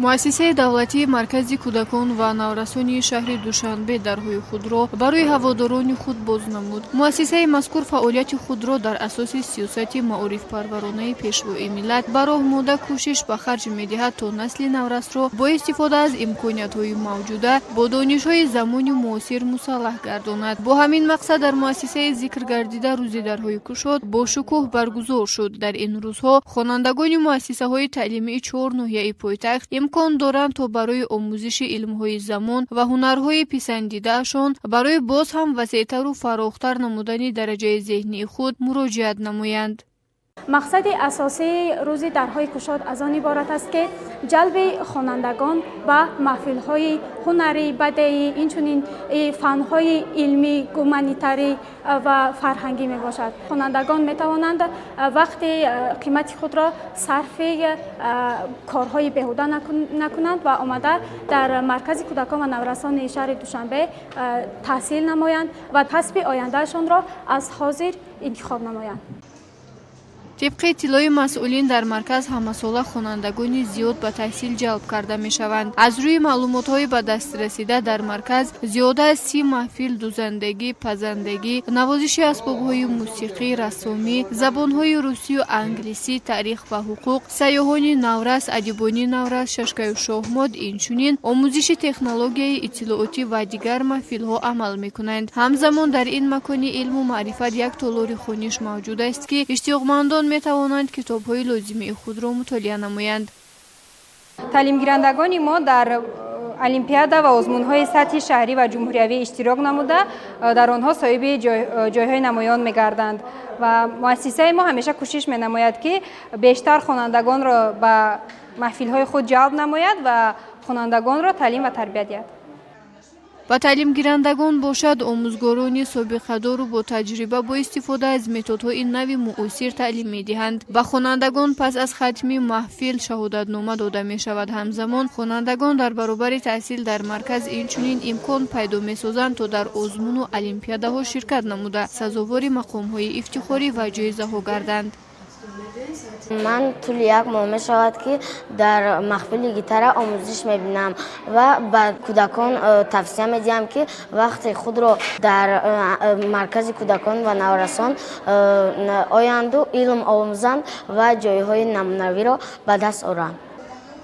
مؤسسه دولتی مرکز کودکان و نورسانی شهر دوشنبه درهای خود را برای هواداران خود باز نمود. مؤسسه مذکور فعالیت خود را در اساس سیاست معارف پرورانه پیشروی ملت بر راه نموده کوشش به خرج می‌دهد تا نسل نورس را با استفاده از امکانات‌های موجوده با دانش‌های زمانی معاصر مسلح گرداند. با همین مقصد در مؤسسه ذکر گردیده روز درهای گشاد با شکوه برگزار شد. در این روزها خوانندگان مؤسسه‌های تعلیمی 4 ناحیه پایتخت امکان دارند تا برای آموزش علم‌های زمان و هنرهای پسندیده‌شان برای باز هم وسیع‌تر و فراختر نمودن درجه ذهنی خود مراجعت نمایند. مقصد اساسی روز درهای گشاد از آن عبارت است که جلب خوانندگان به محفل‌های هنری، بدیعی، اینچنین فن‌های علمی، گومانیتری و فرهنگی میباشد. خوانندگان میتوانند وقتی قیمت خود را صرف کارهای بیهوده نکنند و آمده در مرکز کودکان و نورسان شهر دوشنبه تحصیل نمایند و کسب آیندهشان را از حاضر انتخاب نمایند. طبق اطلاع مسئولین در مرکز همساله خوانندگان زیاد به تحصیل جلب کرده می شوند. از روی معلومات های به دست رسیده در مرکز زیاده از 30 محفل دوزندگی، پزندگی، نوازش اسباب های موسیقی، رسامی، زبان های روسی و انگلیسی، تاریخ و حقوق، سیاحان نورس، ادیبان نورس، ششکای و شاهماد، اینچنین آموزش تکنولوژی اطلاعاتی و دیگر محفل ها عمل می کنند. همزمان در این مکان علم و معرفت یک تالار خوانش موجود است که اشتیاقمندان می توانند کتاب های لازمی خود را مطالعه نمایند. تعلیم گیرندگان ما در المپیادا و آزمون های سطحی شهری و جمهوری اشتراک نموده در آنها صاحب جایهای نمایان می گردند و مؤسسه ما همیشه کوشش می نماید که بیشتر خوانندگان را به محفل های خود جلب نماید و خوانندگان را تعلیم و تربیت دهد. و تعلیم گیرندگان باشد آموزگاران سابقه دار و با تجربه با استفاده از متدهای نوی معاصر تعلیم می دهند. به خوانندگان پس از ختم محفل شهادت نامه داده می شود. همزمان خوانندگان در برابر تحصیل در مرکز اینچنین امکان پیدا می سازند تا در آزمون و المپیاده ها شرکت نموده سزاوار مقام های افتخاری و جایزه ها گردند. من طول یک ماه می شود که در محفل گیتار آموزش می بینم و به کودکان توصیه می دهم که وقت خود را در مرکز کودکان و نورسان آیند و علم آموزند و جایهای نمونوی را به دست آورند.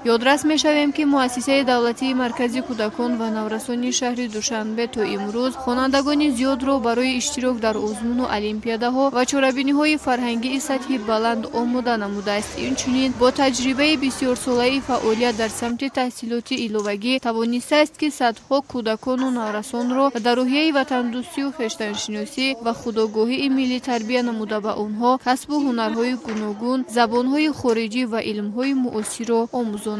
یادرس می شویم که مؤسسه دولتی مرکز کودکان و نورسانی شهر دوشنبه تا امروز خوانندگان زیاد را برای اشتراک در آزمون و المپیاده ها و چاره‌بینی های فرهنگی سطحی بلند آماده نموده است. اینچنین با تجربه بسیار ساله فعالیت در سمت تحصیلات علاوگی توانسته است که صدها کودکان و نورسان را در راهیه وطن دوستی و خویشتن‌شناسی و خودآگاهی ملی تربیت نموده به آنها کسب هنرهای گوناگون، زبانهای خارجی و علمهای معاصر را آموزانند.